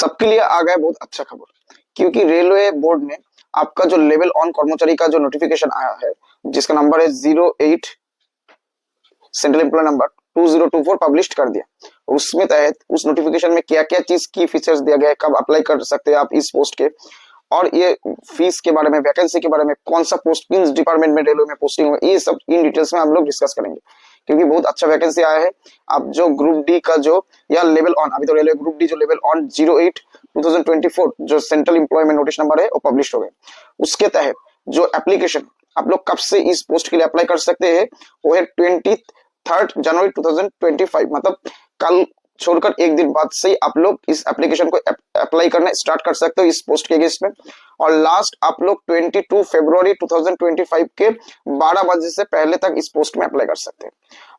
सबके लिए आ गया बहुत अच्छा खबर, क्योंकि रेलवे बोर्ड ने आपका जो लेवल ऑन कर्मचारी का जो नोटिफिकेशन आया है, जिसका नंबर है 08 सेंट्रल एम्प्लॉय नंबर 2024 पब्लिश कर दिया। उसमें तहत उस नोटिफिकेशन में क्या क्या चीज की फीचर्स दिया गया है, कब अप्लाई कर सकते हैं आप इस पोस्ट के, और ये फीस के बारे में, वैकेंसी के बारे में, कौन सा पोस्ट किस डिपार्टमेंट में रेलवे में पोस्टिंग होगा, ये सब इन डिटेल्स में हम लोग डिस्कस करेंगे, क्योंकि बहुत अच्छा वैकेंसी आया है। अब जो ग्रुप डी का जो या लेवल ऑन, अभी तो रेलवे ग्रुप डी जो लेवल ऑन 08 2024 जो सेंट्रल एम्प्लॉयमेंट नोटिस नंबर है वो पब्लिश हो गए। उसके तहत जो एप्लीकेशन आप लोग कब से इस पोस्ट के लिए अप्लाई कर सकते हैं वो है 23 जनवरी 2025, मतलब कल छोड़कर एक दिन बाद से ही आप लोग इस एप्लीकेशन को अप्लाई करना स्टार्ट कर सकते हो इस पोस्ट के अगेंस्ट में। और लास्ट आप लोग 22 फरवरी 2025 के 12 बजे से पहले तक इस पोस्ट में अप्लाई कर सकते हैं।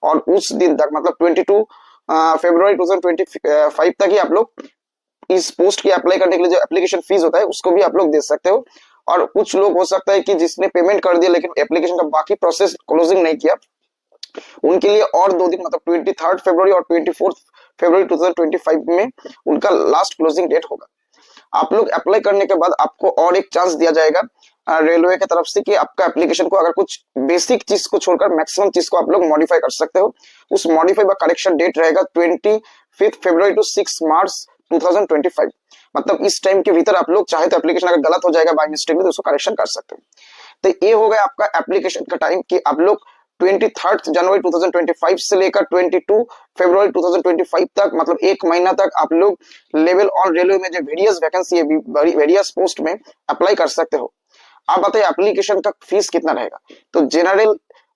और उस दिन तक मतलब 22 फरवरी 2025 तक ही आप लोग इस पोस्ट की अप्लाई करने के लिए जो एप्लीकेशन फीस होता है उसको भी आप लोग दे सकते हो। और कुछ लोग हो सकता है कि जिसने पेमेंट कर दिया लेकिन एप्लीकेशन का बाकी प्रोसेस क्लोजिंग नहीं किया, उनके लिए और 2 दिन मतलब 23 फरवरी और 24 फरवरी 2025 में उनका लास्ट क्लोजिंग डेट होगा। आप लोग अप्लाई करने के बाद आपको और एक चांस दिया जाएगा रेलवे की तरफ से कि आपका एप्लीकेशन को अगर कुछ बेसिक चीज को छोड़कर मैक्सिमम चीज को आप लोग मॉडिफाई कर सकते हो। उस मॉडिफाई व करेक्शन डेट रहेगा 25 फरवरी टू 6 मार्च 2025, मतलब इस टाइम के भीतर आप लोग चाहे तो एप्लीकेशन अगर गलत हो जाएगा बाय मिस्टेक में तो उसको करेक्शन कर सकते हो। तो ये हो गया आपका एप्लीकेशन का टाइम कि आप लोग 23 जनवरी 2025 से लेकर 22 फरवरी 2025 तक, मतलब एक महीना तक आप लोग लेवल ऑन रेलवे में जो वेरियस वैकेंसी है, वेरियस पोस्ट में अप्लाई कर सकते हो। आप बताइए एप्लीकेशन का फीस कितना रहेगा। तो जनरल,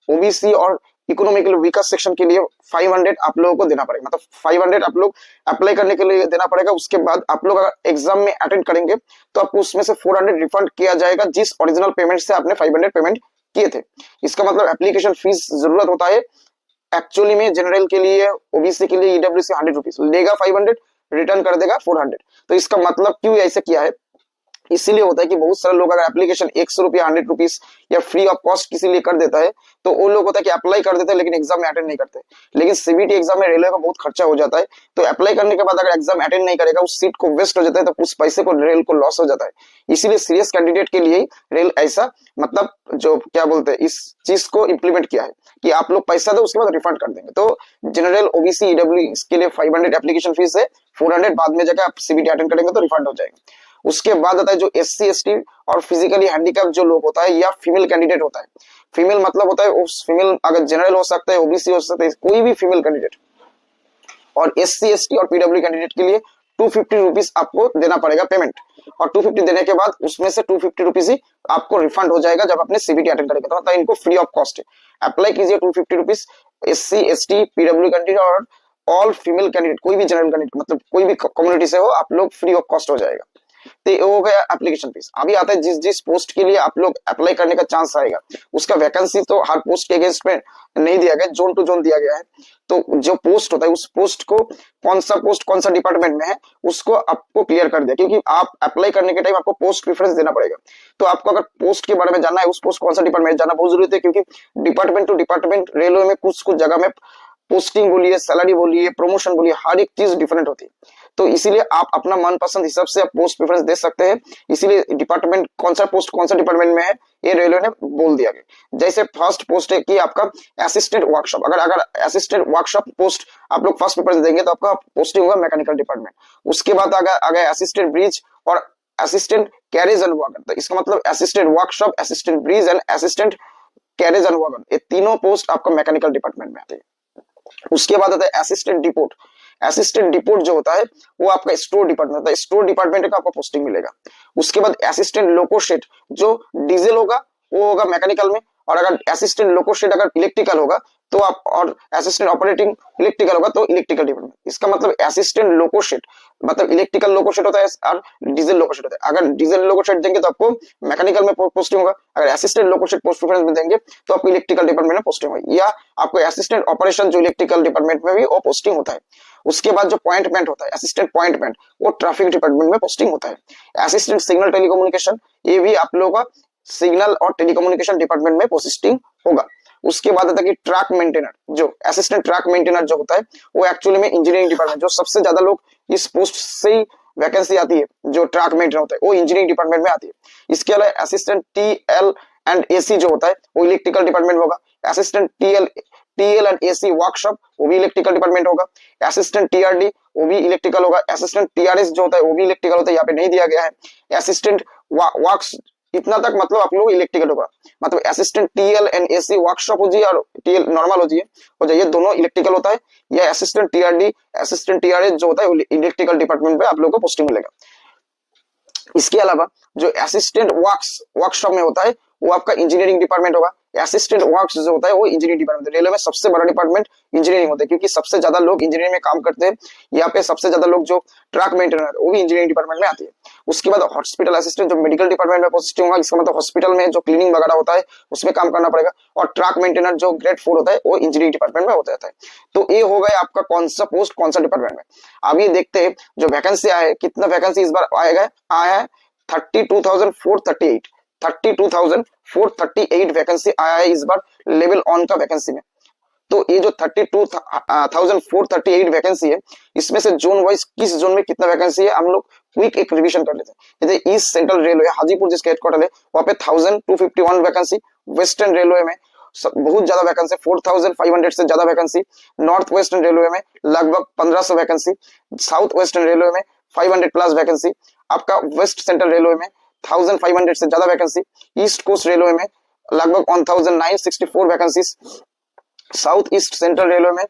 ओबीसी और इकोनॉमिकल वीकर सेक्शन के लिए 500 आप लोगों को देना पड़ेगा, मतलब 500 आप लोग अप्लाई करने के लिए देना पड़ेगा। उसके बाद आप लोग अगर एग्जाम में अटेंड करेंगे तो आपको उसमें से 400 रिफंड किया जाएगा, जिस ओरिजिनल पेमेंट से आपने 500 पेमेंट किए थे। इसका मतलब एप्लीकेशन फीस जरूरत होता है एक्चुअली में जनरल के लिए, ओबीसी के लिए ईडब्ल्यूसी 100 रुपीज लेगा, 500 रिटर्न कर देगा 400। तो इसका मतलब क्यों ऐसे किया है, इसीलिए होता है कि बहुत सारे लोग अगर एप्लीकेशन 100 रुपया 100 रुपीज या फ्री ऑफ कॉस्ट किसी लिए कर देता है तो वो लोग होता है कि अप्लाई कर देते हैं लेकिन एग्जाम में अटेंड नहीं करते। लेकिन सीबीटी एग्जाम में रेलवे का बहुत खर्चा हो जाता है, तो अप्लाई करने के बाद अगर एग्जाम अटेंड नहीं करेगा उस सीट को वेस्ट हो जाता है, तो उस पैसे को रेल को लॉस हो जाता है। इसीलिए सीरियस कैंडिडेट के लिए रेल ऐसा मतलब जो क्या बोलते हैं इस चीज को इम्प्लीमेंट किया है कि आप लोग पैसा दो उसके बाद रिफंड कर देंगे। तो जनरल, ओबीसी, ईडब्ल्यू इसके लिए 500 एप्लीकेशन फीस है, 400 बाद में जाकर आप सीबीटी अटेंड करेंगे तो रिफंड हो जाएगा। उसके बाद आता है जो एससी एसटी और फिजिकली हैंडीकैप जो लोग होता है या फीमेल कैंडिडेट होता है। फीमेल मतलब होता है उस फीमेल, अगर जनरल हो सकता है, ओबीसी हो सकता है, कोई भी फीमेल कैंडिडेट। और एससी एसटी और पीडब्ल्यू कैंडिडेट के लिए 250 रुपीज आपको देना पड़ेगा पेमेंट, और 250 देने के बाद उसमें से 250 रुपीज ही आपको रिफंड हो जाएगा जब आपने सीबीटी अटेंड करेगा। तो मतलब इनको फ्री ऑफ कॉस्ट है, अप्लाई कीजिए 250 rupees. SC ST PW candidate और ऑल फीमेल कैंडिडेट, कोई भी जनरल कैंडिडेट मतलब कोई भी कम्युनिटी से हो, आप लोग फ्री ऑफ कॉस्ट हो जाएगा। तो ये हो गया एप्लीकेशन फीस। अभी आता है जिस जिस पोस्ट के लिए आप लोग अप्लाई करने का चांस आएगा उसका वैकेंसी तो हर पोस्ट के अगेंस्ट में नहीं दिया गया, जोन टू जोन दिया गया है। तो जो पोस्ट होता है उस पोस्ट को कौन सा पोस्ट कौन सा डिपार्टमेंट में है उसको आपको क्लियर कर दिया, क्योंकि आप अप्लाई करने के टाइम आपको पोस्ट प्रेफरेंस देना पड़ेगा। तो आपको अगर पोस्ट के बारे में जानना है, उस पोस्ट कौन सा डिपार्टमेंट जानना बहुत जरूरी है, क्योंकि डिपार्टमेंट टू डिपार्टमेंट रेलवे में कुछ कुछ जगह में पोस्टिंग बोलिए, सैलरी बोलिए, प्रमोशन बोलिए, हर एक चीज डिफरेंट होती है। तो इसीलिए आप अपना मनपसंद हिसाब से आप पोस्ट प्रेफरेंस दे सकते हैं। इसीलिए डिपार्टमेंट कौन सा पोस्ट कौन सा डिपार्टमेंट में है ये रेलवे ने बोल दिया गया। जैसे फर्स्ट पोस्ट है कि आपका असिस्टेंट वर्कशॉप, अगर असिस्टेंट वर्कशॉप पोस्ट आप लोग फर्स्ट प्रेफरेंस देंगे तो आपका पोस्टिंग होगा मैकेनिकल डिपार्टमेंट। उसके बाद अगर असिस्टेंट ब्रिज और असिस्टेंट कैरेज एंड वैगन, तो इसका मतलब assistant workshop, assistant bridge and assistant carriage and wagon, ये तीनों पोस्ट आपका मैकेनिकल डिपार्टमेंट में आते हैं। उसके बाद आता है असिस्टेंट डिपोट। असिस्टेंट डिपोट जो होता है वो आपका स्टोर डिपार्टमेंट होता है, स्टोर डिपार्टमेंट का आपको पोस्टिंग मिलेगा। उसके बाद असिस्टेंट लोकोशेड जो डीजल होगा वो होगा मैकेनिकल में, और अगर असिस्टेंट लोकोशेड अगर इलेक्ट्रिकल होगा तो आप, और असिस्टेंट ऑपरेटिंग इलेक्ट्रिकल होगा तो इलेक्ट्रिकल डिपार्टमेंट। इसका मतलब असिस्टेंट लोकोशेड मतलब इलेक्ट्रिकल लोकोशेड होता है और डीजल लोकोशेड होता है। अगर डीजल लोकोशेड देंगे तो आपको मैकेनिकल में पोस्टिंग होगा, अगर असिस्टेंट लोकोशेड पोस्ट प्रेफरेंस में देंगे तो आपको इलेक्ट्रिकल डिपार्टमेंट में पोस्टिंग होगी, या आपको असिस्टेंट ऑपरेशन जो इलेक्ट्रिकल डिपार्टमेंट में भी वो पोस्टिंग होता है। उसके बाद जो पॉइंटमेंट होता है असिस्टेंट पॉइंटमेंट, वो ट्रैफिक डिपार्टमेंट में पोस्टिंग होता है। असिस्टेंट सिग्नल टेलीकम्युनिकेशन, ये भी आप लोगों का सिग्नल और टेलीकम्युनिकेशन डिपार्टमेंट में पोस्टिंग होगा। उसके बाद आता है कि ट्रैक मेंटेनर, जो असिस्टेंट ट्रैक मेंटेनर जो होता है वो एक्चुअली में इंजीनियरिंग डिपार्टमेंट, जो सबसे ज्यादा लोग इस पोस्ट से ही वैकेंसी आती है जो ट्रैक मेंटेनर होता है वो इंजीनियरिंग डिपार्टमेंट में आती है। इसके अलावा असिस्टेंट टीएल एंड एसी जो होता है वो इलेक्ट्रिकल डिपार्टमेंट में होगा। Assistant TL and AC workshop वो भी इलेक्ट्रिकल डिपार्टमेंट होगा। असिस्टेंट टीआरडी वो भी इलेक्ट्रिकल होगा। असिस्टेंट टीआरएस जो होता है वो भी इलेक्ट्रिकल होता है, यहाँ पे नहीं दिया गया है। असिस्टेंट वर्क्स इतना तक मतलब आप लोग इलेक्ट्रिकल होगा, मतलब assistant TL and AC workshop हो जाए और टीएल नॉर्मल हो जाए, ये दोनों इलेक्ट्रिकल होता है। या असिस्टेंट टीआरडी असिस्टेंट टीआरएस जो होता है इलेक्ट्रिकल डिपार्टमेंट में आप लोगों को पोस्टिंग मिलेगा। इसके अलावा जो असिस्टेंट वर्कशॉप में होता है वो आपका इंजीनियरिंग डिपार्टमेंट होगा। असिस्टेंट वर्क्स जो होता है वो इंजीनियरिंग डिपार्टमेंट। रेलवे में सबसे बड़ा डिपार्टमेंट इंजीनियरिंग होता है क्योंकि सबसे ज्यादा लोग इंजीनियरिंग में काम करते हैं। यहाँ पे सबसे ज्यादा लोग जो ट्रैक मेंटेनर वो भी इंजीनियरिंग डिपार्टमेंट में आती है। उसके बाद हॉस्पिटल असिस्टेंट जो मेडिकल डिपार्टमेंट में पोस्टिंग होगा, इसका मतलब हॉस्पिटल में जो क्लीनिंग वगैरह होता है उसमें काम करना पड़ेगा। और ट्रैक मेंटेनर जो ग्रेड 4 होता है वो इंजीनियरिंग डिपार्टमेंट में होता है। तो ये हो गया आपका कौन सा पोस्ट कौन सा डिपार्टमेंट में। अब ये देखते हैं जो वैकेंसी आया है, कितना वैकेंसी इस बार आया है 32,438 वैकेंसी आया है इस बार लेवल ऑन का वैकेंसी में। तो ये जो 32,438 वैकेंसी है इसमें से जोन वाइज किस जोन में कितना वैकेंसी है हम लोग क्विक एक रिवीजन कर लेते हैं। जैसे ईस्ट सेंट्रल रेलवे हाजीपुर जिसका हेडक्वार्टर है वहां पे 1251 वैकेंसी। वेस्टर्न रेलवे में बहुत ज्यादा वैकेंसी 4500 से ज्यादा वैकेंसी। नॉर्थ वेस्टर्न रेलवे में लगभग 1500 वैकेंसी। साउथ वेस्टर्न रेलवे में 500 प्लस वैकेंसी। आपका वेस्ट सेंट्रल रेलवे में 1500 से ज्यादा वैकेंसी। ईस्ट कोस्ट रेलवे में लगभग 1964 vacancy. South east central railway में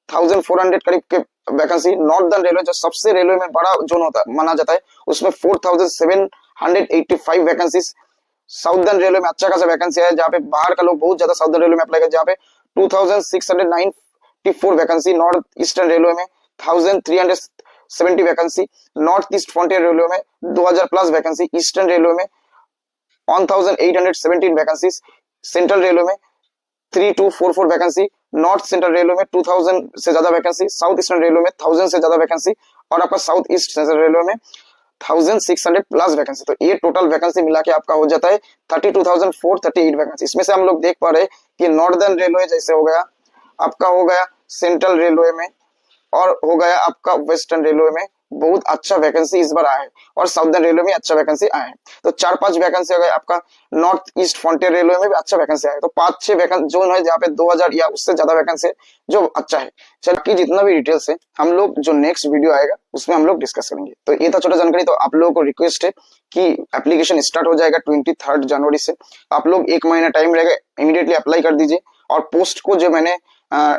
1400 करीब के वैकेंसी। नॉर्दर्न रेलवे जो सबसे रेलवे में बड़ा जोन होता है माना जाता है उसमें 4785 वैकेंसी। साउदर्न रेलवे में अच्छा खासा वैकेंसी है जहाँ पे बाहर का लोग बहुत ज्यादा साउदर्न रेलवे में अप्लाई कर, जहाँ पे 2694 वैकेंसी। नॉर्थ ईस्टर्न रेलवे में 1370 vacancy. North east frontier railway में 2000 प्लस वैकेंसी। ईस्टर्न रेलवे में 1817 वैकेंसी। सेंट्रल रेलवे में 3244 वैकेंसी। नॉर्थ सेंट्रल रेलवे में 2000 से ज्यादा वैकेंसी। साउथ ईस्टर्न रेलवे में 1000 से ज्यादा वैकेंसी। और आपका साउथ ईस्ट सेंट्रल रेलवे में 1600 प्लस वैकेंसी। तो ये टोटल वैकेंसी मिला के आपका हो जाता है 32,438 वैकेंसी। इसमें से हम लोग देख पा रहे हैं कि नॉर्दर्न रेलवे जैसे हो गया आपका, हो गया सेंट्रल रेलवे में और हो गया आपका वेस्टर्न रेलवे में बहुत अच्छा वैकेंसी इस बार आया है। और साउदर्न रेलवे में अच्छा वैकेंसी आया है। तो 4-5 वैकेंसी हो गए। आपका नॉर्थ ईस्ट फ्रंटियर रेलवे में भी अच्छा वैकेंसी आया है। तो 5-6 वैकेंसी जोन है जहाँ पे 2000 या उससे ज्यादा वैकेंसी है जो अच्छा है। चलिए जितना भी डिटेल्स है हम लोग जो नेक्स्ट वीडियो आएगा उसमें हम लोग डिस्कस करेंगे। तो ये था छोटा जानकारी। तो आप लोगों को रिक्वेस्ट है कि एप्लीकेशन स्टार्ट हो जाएगा 23 जनवरी से। आप लोग 1 महीना टाइम रहेगा, इमीडिएटली अप्लाई कर दीजिए। और पोस्ट को जो मैंने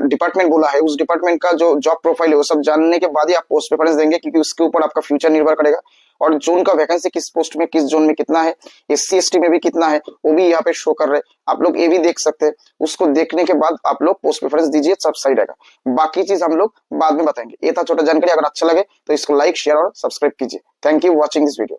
डिपार्टमेंट बोला है उस डिपार्टमेंट का जो जॉब प्रोफाइल है वो सब जानने के बाद ही आप पोस्ट प्रेफरेंस देंगे, क्योंकि उसके ऊपर आपका फ्यूचर निर्भर करेगा। और जोन का वैकेंसी किस पोस्ट में किस जोन में कितना है, SC ST में भी कितना है वो भी यहाँ पे शो कर रहे हैं। आप लोग ये भी देख सकते हैं। उसको देखने के बाद आप लोग पोस्ट प्रेफरेंस दीजिए, सब सही रहेगा। बाकी चीज हम लोग बाद में बताएंगे। ये था छोटा जानकारी। अगर अच्छा लगे तो इसको लाइक शेयर और सब्सक्राइब कीजिए। Thank you watching this video.